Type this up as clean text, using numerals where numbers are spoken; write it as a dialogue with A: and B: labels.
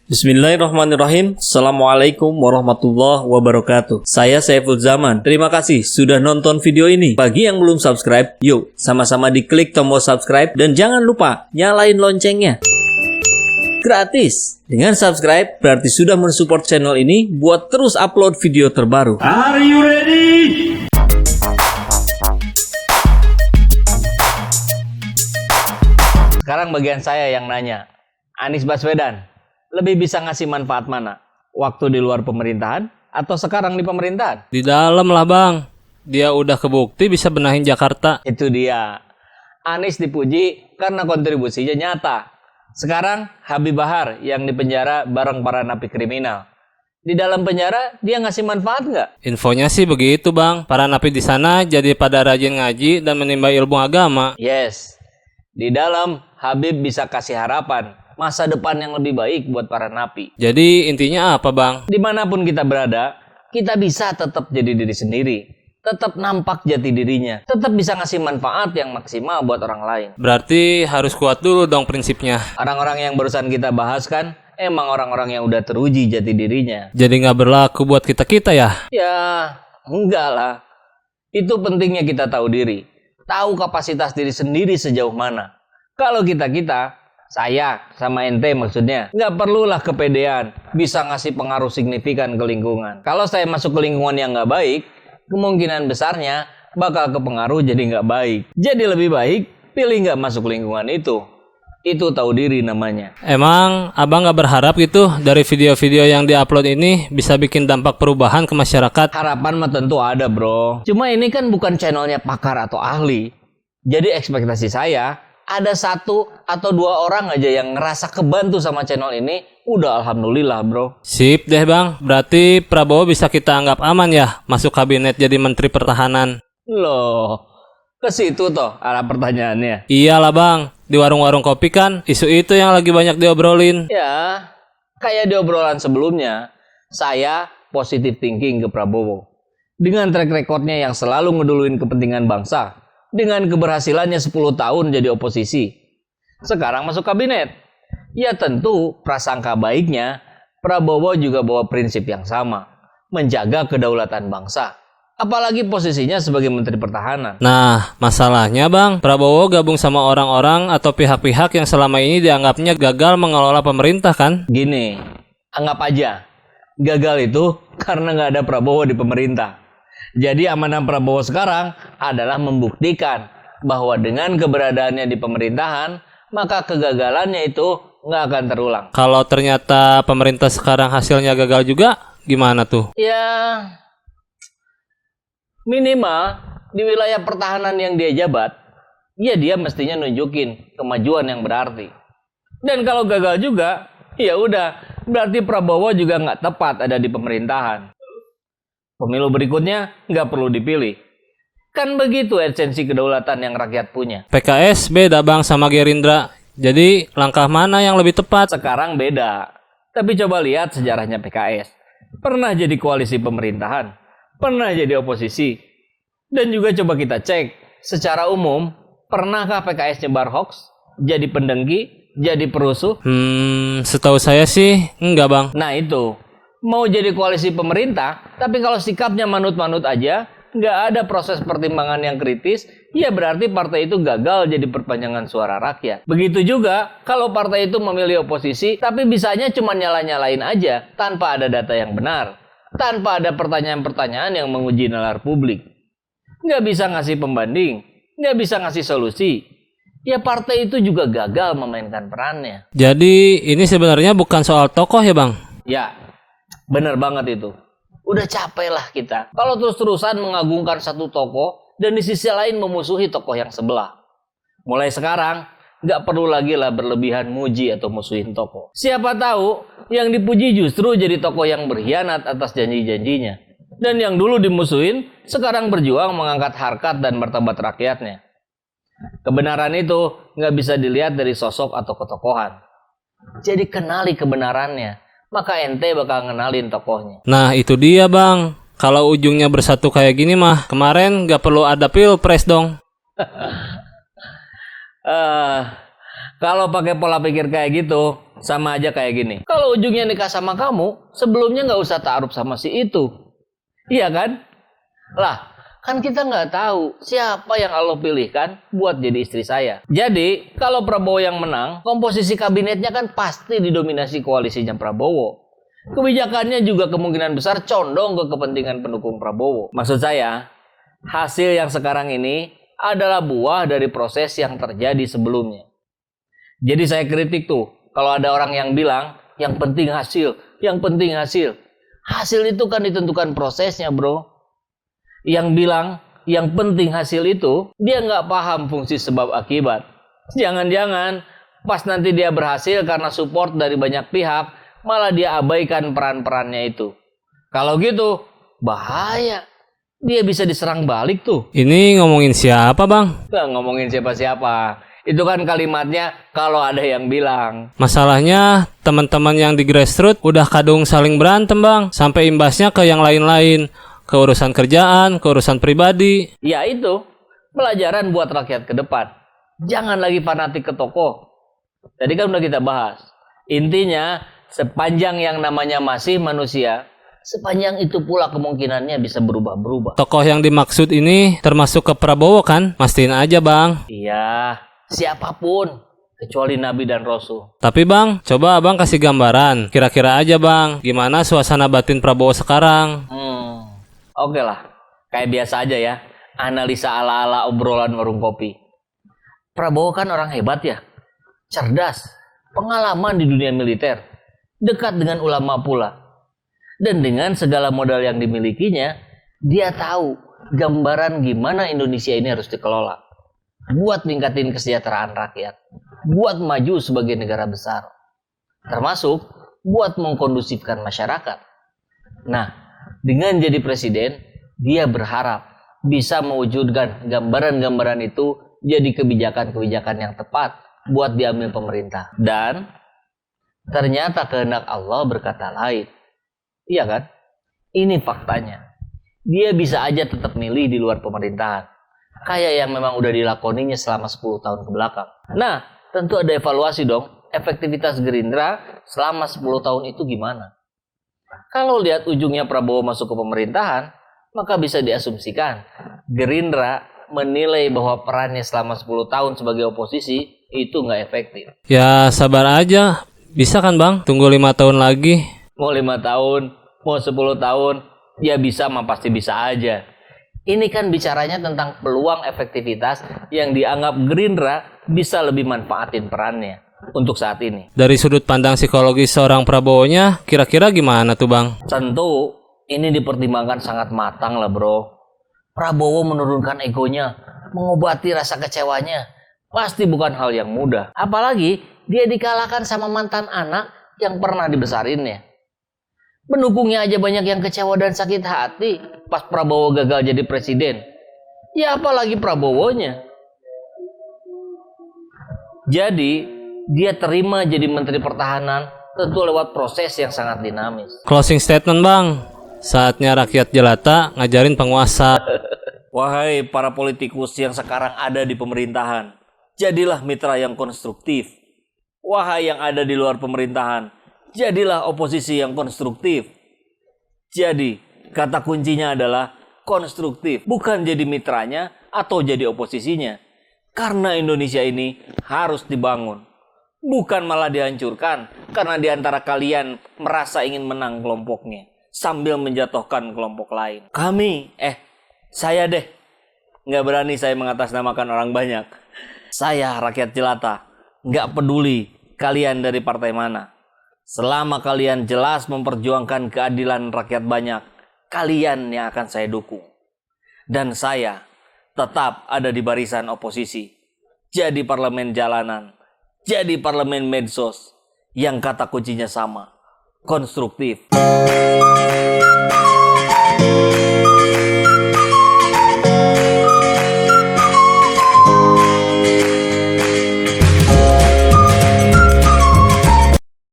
A: Bismillahirrahmanirrahim. Assalamualaikum warahmatullahi wabarakatuh. Saya Saiful Zaman. Terima kasih sudah nonton video ini. Bagi yang belum subscribe, yuk sama-sama diklik tombol subscribe dan jangan lupa nyalain loncengnya. Gratis. Dengan subscribe berarti sudah mensupport channel ini buat terus upload video terbaru.
B: Are you ready?
A: Sekarang bagian saya yang nanya. Anies Baswedan lebih bisa ngasih manfaat mana? Waktu di luar pemerintahan atau sekarang di pemerintahan?
C: Di dalam lah bang. Dia udah kebukti bisa benahin Jakarta.
A: Itu dia. Anies dipuji karena kontribusinya nyata. Sekarang Habib Bahar yang dipenjara bareng para napi kriminal. Di dalam penjara dia ngasih manfaat nggak?
C: Infonya sih begitu bang. Para napi di sana jadi pada rajin ngaji dan menimba ilmu agama.
A: Yes. Di dalam Habib bisa kasih harapan masa depan yang lebih baik buat para napi.
C: Jadi intinya apa bang?
A: Dimanapun kita berada, kita bisa tetap jadi diri sendiri. Tetap nampak jati dirinya. Tetap bisa ngasih manfaat yang maksimal buat orang lain.
C: Berarti harus kuat dulu dong prinsipnya.
A: Orang-orang yang barusan kita bahas kan, emang orang-orang yang udah teruji jati dirinya.
C: Jadi nggak berlaku buat kita-kita ya?
A: Ya, enggak lah. Itu pentingnya kita tahu diri. Tahu kapasitas diri sendiri sejauh mana. Kalau kita-kita, saya sama ente maksudnya, nggak perlulah kepedean bisa ngasih pengaruh signifikan ke lingkungan. Kalau saya masuk ke lingkungan yang nggak baik, kemungkinan besarnya bakal kepengaruh jadi nggak baik. Jadi lebih baik pilih nggak masuk lingkungan itu. Itu tahu diri namanya.
C: Emang abang nggak berharap gitu dari video-video yang diupload ini bisa bikin dampak perubahan ke masyarakat?
A: Harapan mah tentu ada bro. Cuma ini kan bukan channelnya pakar atau ahli. Jadi ekspektasi saya ada 1 atau 2 orang aja yang ngerasa kebantu sama channel ini, udah alhamdulillah bro.
C: Sip deh bang, berarti Prabowo bisa kita anggap aman ya masuk kabinet jadi Menteri Pertahanan.
A: Loh, ke situ toh arah pertanyaannya.
C: Iyalah bang, di warung-warung kopi kan isu itu yang lagi banyak diobrolin.
A: Ya, kayak di obrolan sebelumnya, saya positive thinking ke Prabowo. Dengan track recordnya yang selalu ngeduluin kepentingan bangsa. Dengan keberhasilannya 10 tahun jadi oposisi. Sekarang masuk kabinet. Ya tentu prasangka baiknya Prabowo juga bawa prinsip yang sama. Menjaga kedaulatan bangsa. Apalagi posisinya sebagai Menteri Pertahanan.
C: Nah, masalahnya bang, Prabowo gabung sama orang-orang atau pihak-pihak yang selama ini dianggapnya gagal mengelola pemerintah kan?
A: Gini, anggap aja. Gagal itu karena nggak ada Prabowo di pemerintah. Jadi amanah Prabowo sekarang adalah membuktikan bahwa dengan keberadaannya di pemerintahan, maka kegagalannya itu nggak akan terulang.
C: Kalau ternyata pemerintah sekarang hasilnya gagal juga, gimana tuh?
A: Ya, minimal di wilayah pertahanan yang dia jabat, ya dia mestinya nunjukin kemajuan yang berarti. Dan kalau gagal juga, ya udah, berarti Prabowo juga nggak tepat ada di pemerintahan. Pemilu berikutnya nggak perlu dipilih. Kan begitu esensi kedaulatan yang rakyat punya.
C: PKS beda bang sama Gerindra. Jadi langkah mana yang lebih tepat?
A: Sekarang beda. Tapi coba lihat sejarahnya PKS. Pernah jadi koalisi pemerintahan. Pernah jadi oposisi. Dan juga coba kita cek. Secara umum, pernahkah PKS nyebar hoax? Jadi pendengki? Jadi perusuh?
C: Setahu saya sih enggak bang.
A: Nah itu. Mau jadi koalisi pemerintah, tapi kalau sikapnya manut-manut aja, nggak ada proses pertimbangan yang kritis, ya berarti partai itu gagal jadi perpanjangan suara rakyat. Begitu juga kalau partai itu memilih oposisi, tapi bisanya cuma nyala-nyalain aja, tanpa ada data yang benar, tanpa ada pertanyaan-pertanyaan yang menguji nalar publik. Nggak bisa ngasih pembanding, nggak bisa ngasih solusi. Ya partai itu juga gagal memainkan perannya.
C: Jadi ini sebenarnya bukan soal tokoh ya bang?
A: Ya. Bener banget itu. Udah capek lah kita. Kalau terus-terusan mengagungkan satu tokoh dan di sisi lain memusuhi tokoh yang sebelah. Mulai sekarang, nggak perlu lagi lah berlebihan muji atau musuhin tokoh. Siapa tahu yang dipuji justru jadi tokoh yang berkhianat atas janji-janjinya. Dan yang dulu dimusuhin, sekarang berjuang mengangkat harkat dan martabat rakyatnya. Kebenaran itu nggak bisa dilihat dari sosok atau ketokohan. Jadi kenali kebenarannya. Maka ente bakal ngenalin tokohnya.
C: Nah itu dia bang. Kalau ujungnya bersatu kayak gini mah, kemarin gak perlu ada pilpres dong.
A: Kalau pakai pola pikir kayak gitu, sama aja kayak gini. Kalau ujungnya nikah sama kamu, sebelumnya nggak usah ta'aruf sama si itu. Iya kan? Lah, kan kita nggak tahu siapa yang Allah pilihkan buat jadi istri saya. Jadi, kalau Prabowo yang menang, komposisi kabinetnya kan pasti didominasi koalisinya Prabowo. Kebijakannya juga kemungkinan besar condong ke kepentingan pendukung Prabowo. Maksud saya, hasil yang sekarang ini adalah buah dari proses yang terjadi sebelumnya. Jadi saya kritik tuh, kalau ada orang yang bilang, yang penting hasil, yang penting hasil. Hasil itu kan ditentukan prosesnya, bro. Yang bilang yang penting hasil itu, dia nggak paham fungsi sebab akibat. Jangan-jangan pas nanti dia berhasil karena support dari banyak pihak, malah dia abaikan peran-perannya itu. Kalau gitu, bahaya. Dia bisa diserang balik tuh.
C: Ini ngomongin siapa, Bang?
A: Nggak ngomongin siapa-siapa. Itu kan kalimatnya kalau ada yang bilang.
C: Masalahnya teman-teman yang di grassroots udah kadung saling berantem, Bang, sampai imbasnya ke yang lain-lain. Ke urusan kerjaan, ke urusan pribadi.
A: Ya itu, pelajaran buat rakyat ke depan. Jangan lagi fanatik ke tokoh. Tadi kan udah kita bahas. Intinya, sepanjang yang namanya masih manusia, sepanjang itu pula kemungkinannya bisa berubah-berubah.
C: Tokoh yang dimaksud ini termasuk ke Prabowo kan? Mastiin aja, Bang.
A: Iya, siapapun. Kecuali Nabi dan Rasul.
C: Tapi Bang, coba Abang kasih gambaran. Kira-kira aja Bang, gimana suasana batin Prabowo sekarang?
A: Oke lah, kayak biasa aja ya. Analisa ala-ala obrolan warung kopi. Prabowo kan orang hebat ya. Cerdas, pengalaman di dunia militer. Dekat dengan ulama pula. Dan dengan segala modal yang dimilikinya, dia tahu gambaran gimana Indonesia ini harus dikelola. Buat ningkatin kesejahteraan rakyat. Buat maju sebagai negara besar. Termasuk buat mengkondusifkan masyarakat. Nah, dengan jadi presiden, dia berharap bisa mewujudkan gambaran-gambaran itu jadi kebijakan-kebijakan yang tepat buat diambil pemerintah. Dan ternyata kehendak Allah berkata lain. Iya kan? Ini faktanya. Dia bisa aja tetap milih di luar pemerintahan. Kayak yang memang udah dilakoninya selama 10 tahun ke belakang. Nah, tentu ada evaluasi dong. Efektivitas Gerindra selama 10 tahun itu gimana? Kalau lihat ujungnya Prabowo masuk ke pemerintahan, maka bisa diasumsikan Gerindra menilai bahwa perannya selama 10 tahun sebagai oposisi itu nggak efektif.
C: Ya sabar aja, bisa kan Bang? Tunggu 5 tahun lagi.
A: Mau 5 tahun, mau 10 tahun, ya bisa mah pasti bisa aja. Ini kan bicaranya tentang peluang efektivitas yang dianggap Gerindra bisa lebih manfaatin perannya untuk saat ini.
C: Dari sudut pandang psikologis seorang Prabowo-nya, kira-kira gimana tuh Bang?
A: Tentu ini dipertimbangkan sangat matang lah bro. Prabowo menurunkan egonya, mengobati rasa kecewanya, pasti bukan hal yang mudah. Apalagi dia dikalahkan sama mantan anak yang pernah dibesarinnya. Pendukungnya aja banyak yang kecewa dan sakit hati pas Prabowo gagal jadi presiden. Ya apalagi Prabowonya. Jadi dia terima jadi Menteri Pertahanan tentu lewat proses yang sangat dinamis.
C: Closing statement Bang, saatnya rakyat jelata ngajarin penguasa.
A: Wahai para politikus yang sekarang ada di pemerintahan, jadilah mitra yang konstruktif. Wahai yang ada di luar pemerintahan, jadilah oposisi yang konstruktif. Jadi, kata kuncinya adalah konstruktif, bukan jadi mitranya atau jadi oposisinya. Karena Indonesia ini harus dibangun, bukan malah dihancurkan karena di antara kalian merasa ingin menang kelompoknya sambil menjatuhkan kelompok lain. Saya deh, nggak berani saya mengatasnamakan orang banyak. Saya rakyat jelata, nggak peduli kalian dari partai mana. Selama kalian jelas memperjuangkan keadilan rakyat banyak, kalian yang akan saya dukung. Dan saya tetap ada di barisan oposisi. Jadi parlemen jalanan, jadi parlemen medsos, yang kata kuncinya sama, konstruktif.